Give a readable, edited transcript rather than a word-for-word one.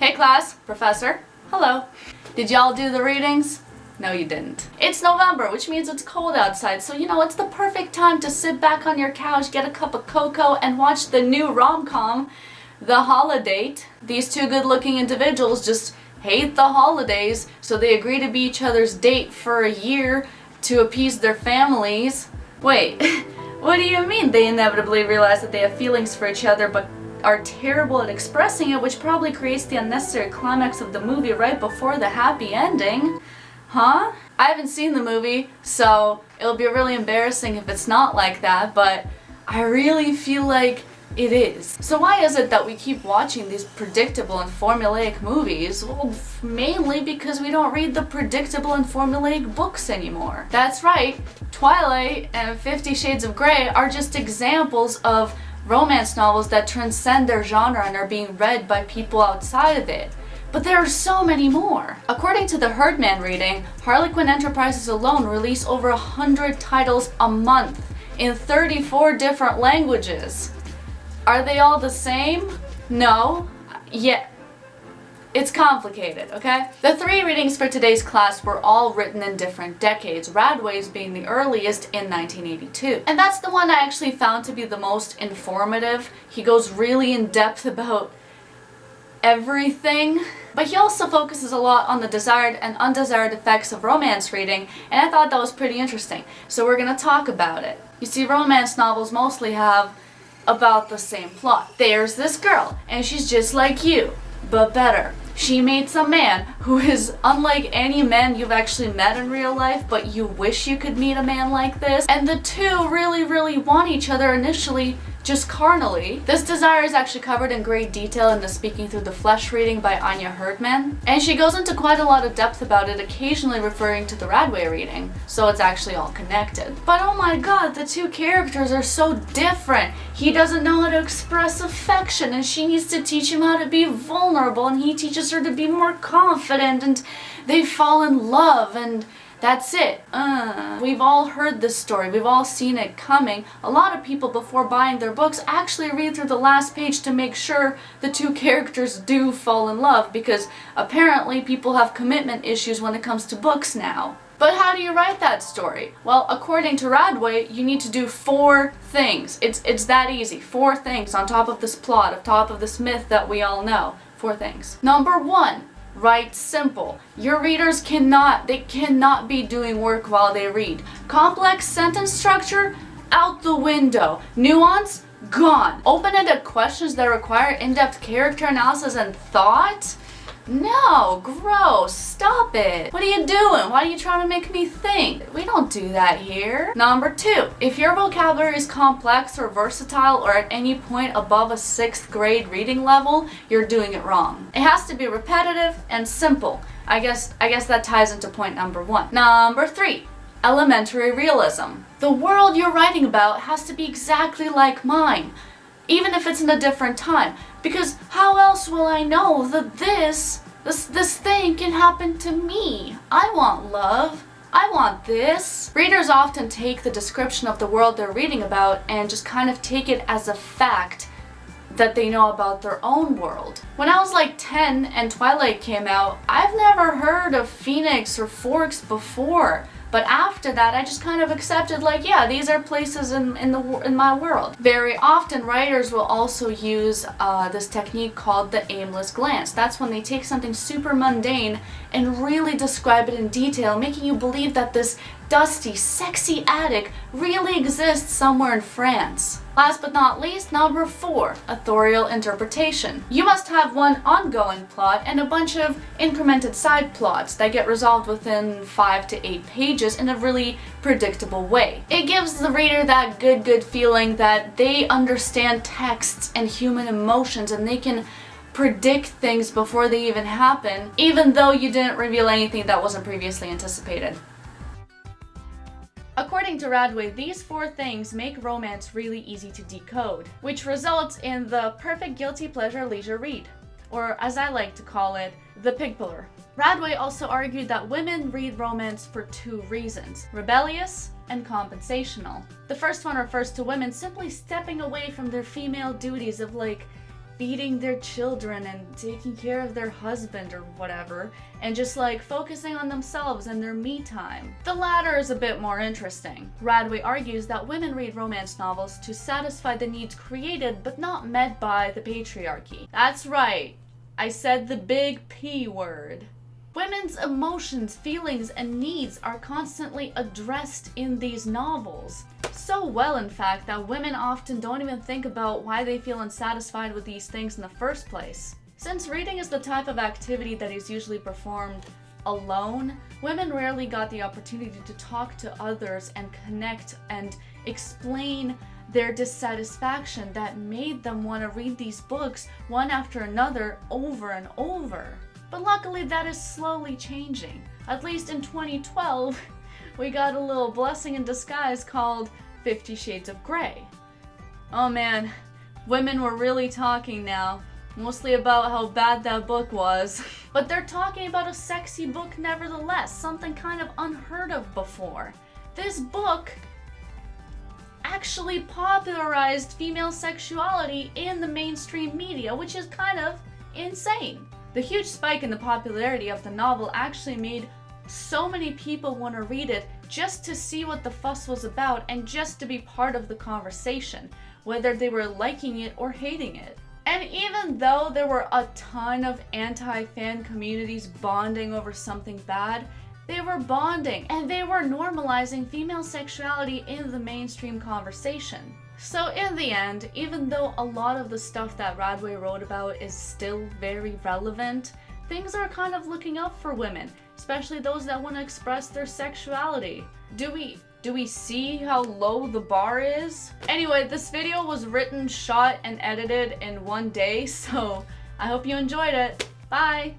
Hey class, professor, hello. Did y'all do the readings? No, you didn't. It's November, which means it's cold outside, so it's the perfect time to sit back on your couch, get a cup of cocoa, and watch the new rom-com, The Holiday. These two good-looking individuals just hate the holidays, so they agree to be each other's date for a year to appease their families. Wait, what do you mean they inevitably realize that they have feelings for each other but are terrible at expressing it, which probably creates the unnecessary climax of the movie right before the happy ending? Huh? I haven't seen the movie, so it'll be really embarrassing if it's not like that, but I really feel like it is. So why is it that we keep watching these predictable and formulaic movies? Well, mainly because we don't read the predictable and formulaic books anymore. That's right, Twilight and 50 Shades of Grey are just examples of romance novels that transcend their genre and are being read by people outside of it. But there are so many more. According to the Herdman reading, Harlequin Enterprises alone release over 100 titles a month in 34 different languages. Are they all the same? No. Yeah. It's complicated, okay? The 3 readings for today's class were all written in different decades, Radway's being the earliest in 1982. And that's the one I actually found to be the most informative. He goes really in depth about everything, but he also focuses a lot on the desired and undesired effects of romance reading, and I thought that was pretty interesting. So we're gonna talk about it. You see, romance novels mostly have about the same plot. There's this girl, and she's just like you, but better. She meets a man who is unlike any man you've actually met in real life, but you wish you could meet a man like this. And the two really want each other initially, just carnally. This desire is actually covered in great detail in the Speaking Through the Flesh reading by Anya Herdman, and she goes into quite a lot of depth about it, occasionally referring to the Radway reading, so it's actually all connected. But oh my god, the two characters are so different. He doesn't know how to express affection, and she needs to teach him how to be vulnerable, and he teaches her to be more confident, and they fall in love, and that's it. We've all heard this story. We've all seen it coming. A lot of people, before buying their books, actually read through the last page to make sure the two characters do fall in love, because apparently people have commitment issues when it comes to books now. But how do you write that story? Well, according to Radway, you need to do 4 things. It's that easy. 4 things on top of this plot, on top of this myth that we all know. 4 things. Number 1. Write simple. Your readers cannot be doing work while they read. Complex sentence structure, out the window. Nuance, gone. Open-ended questions that require in-depth character analysis and thought? No, gross, stop it. What are you doing? Why are you trying to make me think? We don't do that here. Number 2, if your vocabulary is complex or versatile or at any point above a 6th grade reading level, you're doing it wrong. It has to be repetitive and simple. I guess that ties into point number 1. Number 3, elementary realism. The world you're writing about has to be exactly like mine, even if it's in a different time, because how else will I know that this thing can happen to me? I want love. I want this. Readers often take the description of the world they're reading about and just kind of take it as a fact that they know about their own world. When I was like 10 and Twilight came out, I've never heard of Phoenix or Forks before. But after that, I just kind of accepted, like, yeah, these are places in my world. Very often, writers will also use this technique called the aimless glance. That's when they take something super mundane and really describe it in detail, making you believe that this dusty, sexy attic really exists somewhere in France. Last but not least, number 4, authorial interpretation. You must have one ongoing plot and a bunch of incremented side plots that get resolved within 5 to 8 pages in a really predictable way. It gives the reader that good feeling that they understand texts and human emotions, and they can predict things before they even happen, even though you didn't reveal anything that wasn't previously anticipated. According to Radway, these 4 things make romance really easy to decode, which results in the perfect guilty pleasure leisure read, or as I like to call it, the pig puller. Radway also argued that women read romance for 2 reasons: rebellious and compensational. The first one refers to women simply stepping away from their female duties of, like, feeding their children and taking care of their husband or whatever, and just like focusing on themselves and their me time. The latter is a bit more interesting. Radway argues that women read romance novels to satisfy the needs created but not met by the patriarchy. That's right, I said the big P word. Women's emotions, feelings, and needs are constantly addressed in these novels. So well, in fact, that women often don't even think about why they feel unsatisfied with these things in the first place. Since reading is the type of activity that is usually performed alone, women rarely got the opportunity to talk to others and connect and explain their dissatisfaction that made them want to read these books one after another over and over. But luckily that is slowly changing. At least in 2012, we got a little blessing in disguise called 50 Shades of Grey. Oh man, women were really talking now. Mostly about how bad that book was. But they're talking about a sexy book nevertheless, something kind of unheard of before. This book actually popularized female sexuality in the mainstream media, which is kind of insane. The huge spike in the popularity of the novel actually made so many people want to read it just to see what the fuss was about and just to be part of the conversation, whether they were liking it or hating it. And even though there were a ton of anti-fan communities bonding over something bad, they were bonding and they were normalizing female sexuality in the mainstream conversation. So in the end, even though a lot of the stuff that Radway wrote about is still very relevant, things are kind of looking up for women, especially those that want to express their sexuality. Do we see how low the bar is? Anyway, this video was written, shot, and edited in one day, so I hope you enjoyed it. Bye!